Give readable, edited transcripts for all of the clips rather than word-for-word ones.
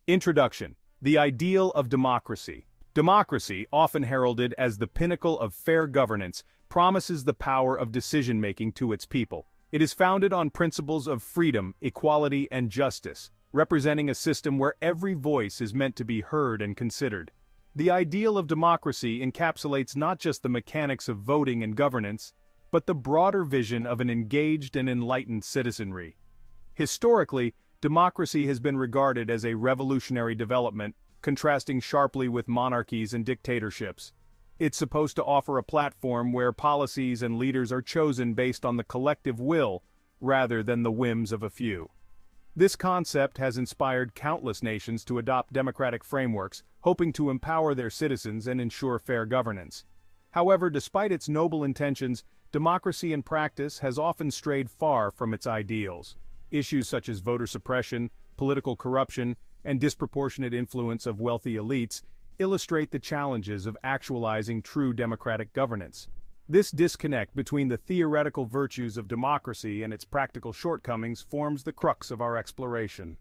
Introduction. The ideal of democracy. Democracy, often heralded as the pinnacle of fair governance, promises the power of decision-making to its people. It is founded on principles of freedom, equality, and justice, representing a system where every voice is meant to be heard and considered. The ideal of democracy encapsulates not just the mechanics of voting and governance, but the broader vision of an engaged and enlightened citizenry. Historically, democracy has been regarded as a revolutionary development, contrasting sharply with monarchies and dictatorships. It's supposed to offer a platform where policies and leaders are chosen based on the collective will, rather than the whims of a few. This concept has inspired countless nations to adopt democratic frameworks, hoping to empower their citizens and ensure fair governance. However, despite its noble intentions, democracy in practice has often strayed far from its ideals. Issues such as voter suppression, political corruption, and disproportionate influence of wealthy elites illustrate the challenges of actualizing true democratic governance. This disconnect between the theoretical virtues of democracy and its practical shortcomings forms the crux of our exploration.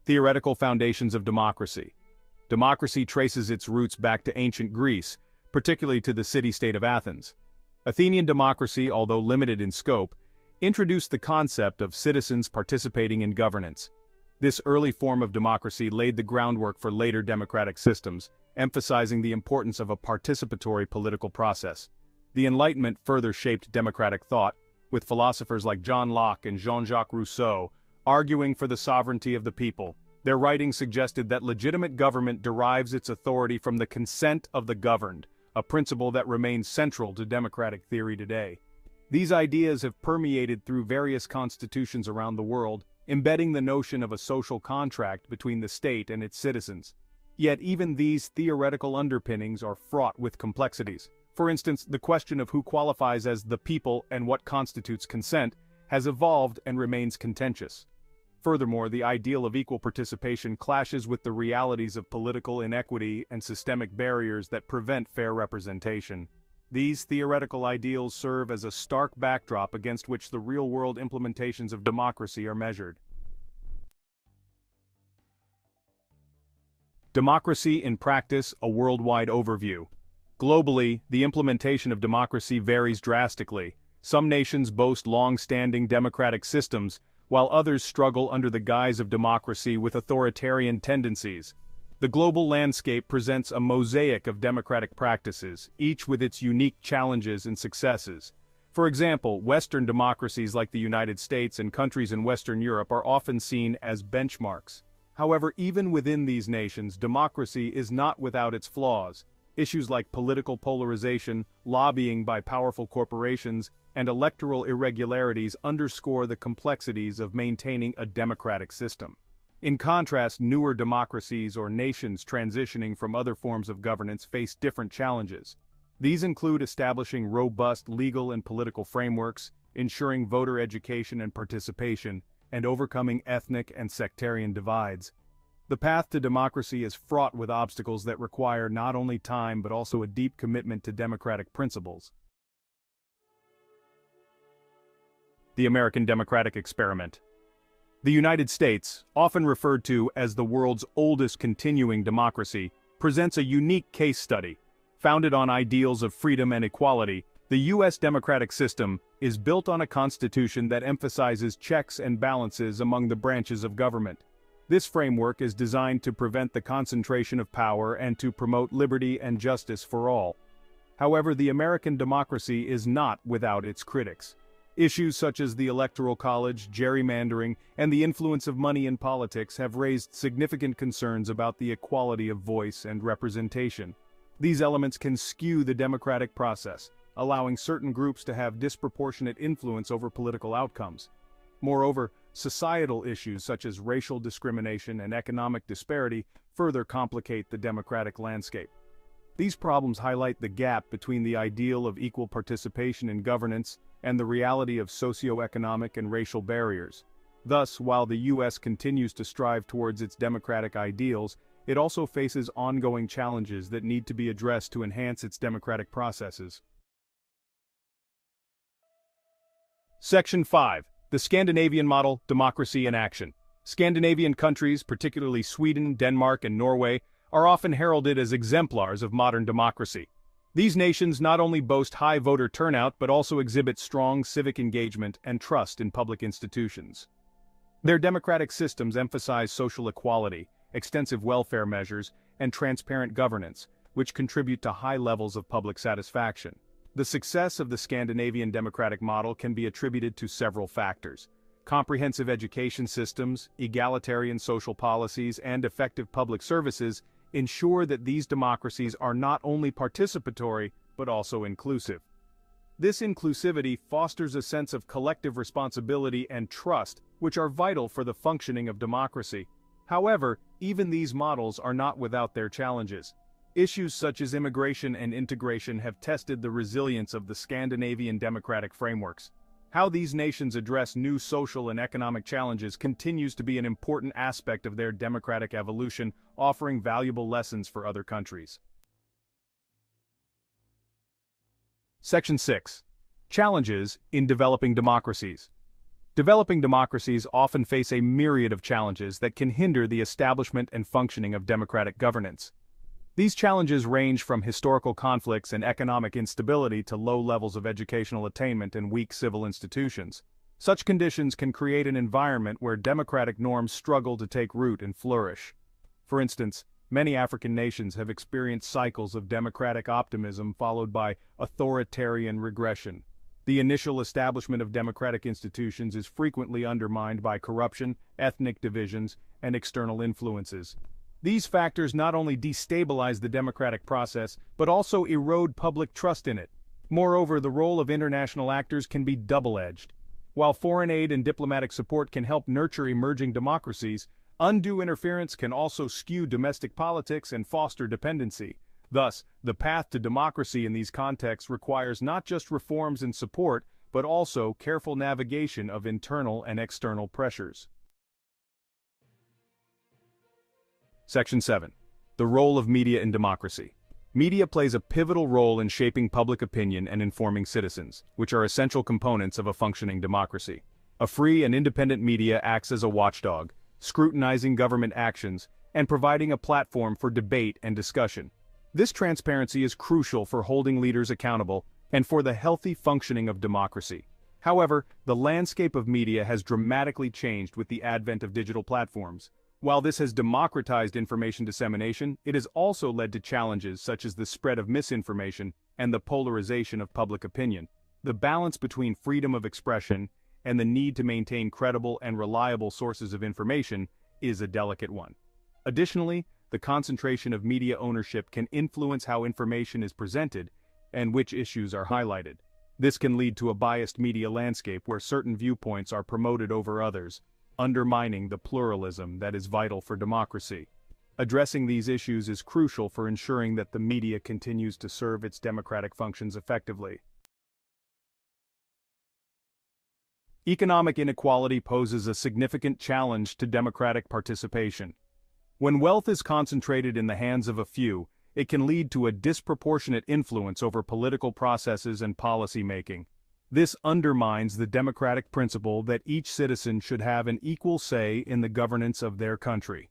Theoretical foundations of democracy. Democracy traces its roots back to ancient Greece, particularly to the city-state of Athens. Athenian democracy, although limited in scope, introduced the concept of citizens participating in governance. This early form of democracy laid the groundwork for later democratic systems, emphasizing the importance of a participatory political process. The Enlightenment further shaped democratic thought, with philosophers like John Locke and Jean-Jacques Rousseau arguing for the sovereignty of the people. Their writings suggested that legitimate government derives its authority from the consent of the governed, a principle that remains central to democratic theory today. These ideas have permeated through various constitutions around the world, embedding the notion of a social contract between the state and its citizens. Yet even these theoretical underpinnings are fraught with complexities. For instance, the question of who qualifies as the people and what constitutes consent has evolved and remains contentious. Furthermore, the ideal of equal participation clashes with the realities of political inequity and systemic barriers that prevent fair representation. These theoretical ideals serve as a stark backdrop against which the real-world implementations of democracy are measured. Democracy in practice, a worldwide overview. Globally, the implementation of democracy varies drastically. Some nations boast long-standing democratic systems, while others struggle under the guise of democracy with authoritarian tendencies. The global landscape presents a mosaic of democratic practices, each with its unique challenges and successes. For example, Western democracies like the United States and countries in Western Europe are often seen as benchmarks. However, even within these nations, democracy is not without its flaws. Issues like political polarization, lobbying by powerful corporations, and electoral irregularities underscore the complexities of maintaining a democratic system. In contrast, newer democracies or nations transitioning from other forms of governance face different challenges. These include establishing robust legal and political frameworks, ensuring voter education and participation, and overcoming ethnic and sectarian divides. The path to democracy is fraught with obstacles that require not only time but also a deep commitment to democratic principles. The American democratic experiment. The United States, often referred to as the world's oldest continuing democracy, presents a unique case study. Founded on ideals of freedom and equality, the U.S. democratic system is built on a constitution that emphasizes checks and balances among the branches of government. This framework is designed to prevent the concentration of power and to promote liberty and justice for all. However, the American democracy is not without its critics. Issues such as the Electoral College, gerrymandering, and the influence of money in politics have raised significant concerns about the equality of voice and representation. These elements can skew the democratic process, allowing certain groups to have disproportionate influence over political outcomes. Moreover, societal issues such as racial discrimination and economic disparity further complicate the democratic landscape. These problems highlight the gap between the ideal of equal participation in governance and the reality of socioeconomic and racial barriers. Thus, while the U.S. continues to strive towards its democratic ideals, it also faces ongoing challenges that need to be addressed to enhance its democratic processes. Section 5. The Scandinavian model, democracy in action. Scandinavian countries, particularly Sweden, Denmark, and Norway, are often heralded as exemplars of modern democracy. These nations not only boast high voter turnout but also exhibit strong civic engagement and trust in public institutions. Their democratic systems emphasize social equality, extensive welfare measures, and transparent governance, which contribute to high levels of public satisfaction. The success of the Scandinavian democratic model can be attributed to several factors. Comprehensive education systems, egalitarian social policies, and effective public services ensure that these democracies are not only participatory but also inclusive. This inclusivity fosters a sense of collective responsibility and trust, which are vital for the functioning of democracy. However, even these models are not without their challenges. Issues such as immigration and integration have tested the resilience of the Scandinavian democratic frameworks. How these nations address new social and economic challenges continues to be an important aspect of their democratic evolution, offering valuable lessons for other countries. Section 6. Challenges in developing democracies. Developing democracies often face a myriad of challenges that can hinder the establishment and functioning of democratic governance. These challenges range from historical conflicts and economic instability to low levels of educational attainment and weak civil institutions. Such conditions can create an environment where democratic norms struggle to take root and flourish. For instance, many African nations have experienced cycles of democratic optimism followed by authoritarian regression. The initial establishment of democratic institutions is frequently undermined by corruption, ethnic divisions, and external influences. These factors not only destabilize the democratic process, but also erode public trust in it. Moreover, the role of international actors can be double-edged. While foreign aid and diplomatic support can help nurture emerging democracies, undue interference can also skew domestic politics and foster dependency. Thus, the path to democracy in these contexts requires not just reforms and support, but also careful navigation of internal and external pressures. Section 7. The role of media in democracy. Media plays a pivotal role in shaping public opinion and informing citizens, which are essential components of a functioning democracy. A free and independent media acts as a watchdog, scrutinizing government actions and providing a platform for debate and discussion. This transparency is crucial for holding leaders accountable and for the healthy functioning of democracy. However, the landscape of media has dramatically changed with the advent of digital platforms. While this has democratized information dissemination, it has also led to challenges such as the spread of misinformation and the polarization of public opinion. The balance between freedom of expression and the need to maintain credible and reliable sources of information is a delicate one. Additionally, the concentration of media ownership can influence how information is presented and which issues are highlighted. This can lead to a biased media landscape where certain viewpoints are promoted over others, undermining the pluralism that is vital for democracy. Addressing these issues is crucial for ensuring that the media continues to serve its democratic functions effectively. Economic inequality poses a significant challenge to democratic participation. When wealth is concentrated in the hands of a few, it can lead to a disproportionate influence over political processes and policy making. This undermines the democratic principle that each citizen should have an equal say in the governance of their country.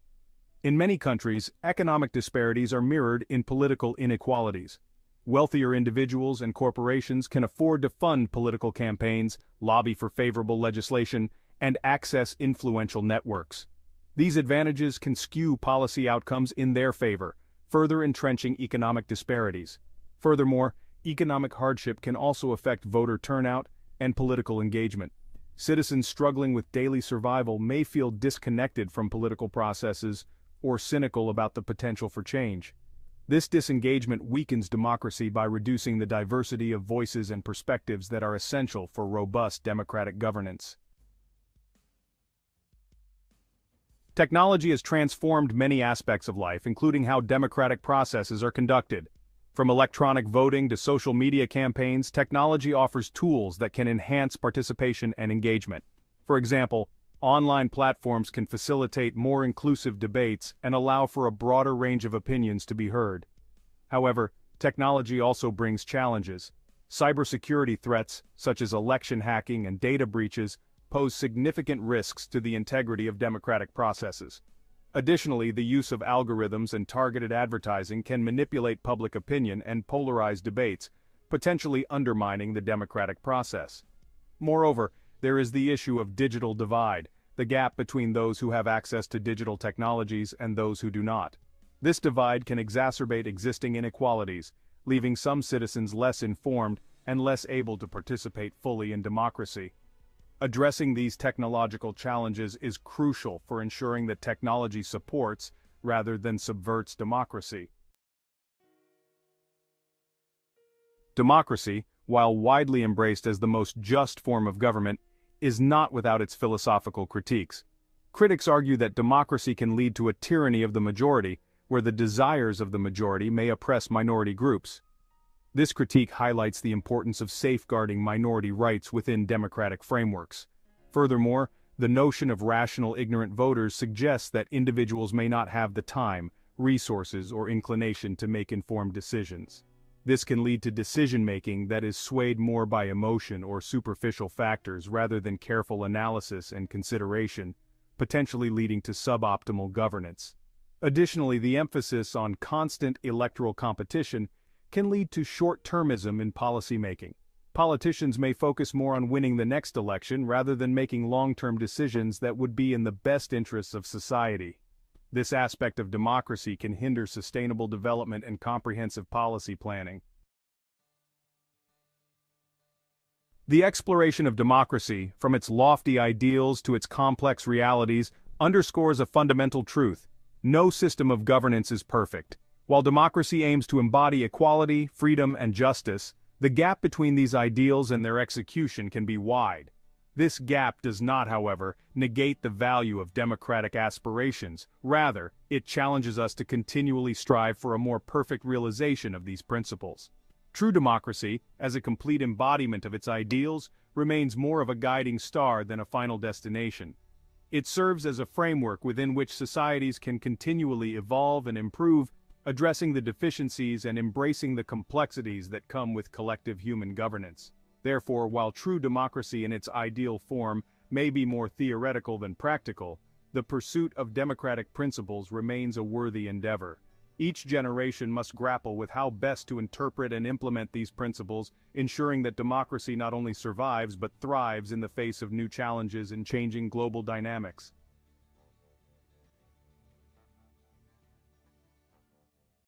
In many countries, economic disparities are mirrored in political inequalities. Wealthier individuals and corporations can afford to fund political campaigns, lobby for favorable legislation, and access influential networks. These advantages can skew policy outcomes in their favor, further entrenching economic disparities. Furthermore, economic hardship can also affect voter turnout and political engagement. Citizens struggling with daily survival may feel disconnected from political processes or cynical about the potential for change. This disengagement weakens democracy by reducing the diversity of voices and perspectives that are essential for robust democratic governance. Technology has transformed many aspects of life, including how democratic processes are conducted. From electronic voting to social media campaigns, technology offers tools that can enhance participation and engagement. For example, online platforms can facilitate more inclusive debates and allow for a broader range of opinions to be heard. However, technology also brings challenges. Cybersecurity threats, such as election hacking and data breaches, pose significant risks to the integrity of democratic processes. Additionally, the use of algorithms and targeted advertising can manipulate public opinion and polarize debates, potentially undermining the democratic process. Moreover, there is the issue of digital divide, the gap between those who have access to digital technologies and those who do not. This divide can exacerbate existing inequalities, leaving some citizens less informed and less able to participate fully in democracy. Addressing these technological challenges is crucial for ensuring that technology supports, rather than subverts, democracy. Democracy, while widely embraced as the most just form of government, is not without its philosophical critiques. Critics argue that democracy can lead to a tyranny of the majority, where the desires of the majority may oppress minority groups. This critique highlights the importance of safeguarding minority rights within democratic frameworks. Furthermore, the notion of rational ignorant voters suggests that individuals may not have the time, resources, or inclination to make informed decisions. This can lead to decision-making that is swayed more by emotion or superficial factors rather than careful analysis and consideration, potentially leading to suboptimal governance. Additionally, the emphasis on constant electoral competition can lead to short-termism in policymaking. Politicians may focus more on winning the next election rather than making long-term decisions that would be in the best interests of society. This aspect of democracy can hinder sustainable development and comprehensive policy planning. The exploration of democracy, from its lofty ideals to its complex realities, underscores a fundamental truth: no system of governance is perfect. While democracy aims to embody equality, freedom, and justice, the gap between these ideals and their execution can be wide. This gap does not, however, negate the value of democratic aspirations. Rather, it challenges us to continually strive for a more perfect realization of these principles. True democracy, as a complete embodiment of its ideals, remains more of a guiding star than a final destination. It serves as a framework within which societies can continually evolve and improve, addressing the deficiencies and embracing the complexities that come with collective human governance. Therefore, while true democracy in its ideal form may be more theoretical than practical, the pursuit of democratic principles remains a worthy endeavor. Each generation must grapple with how best to interpret and implement these principles, ensuring that democracy not only survives but thrives in the face of new challenges and changing global dynamics.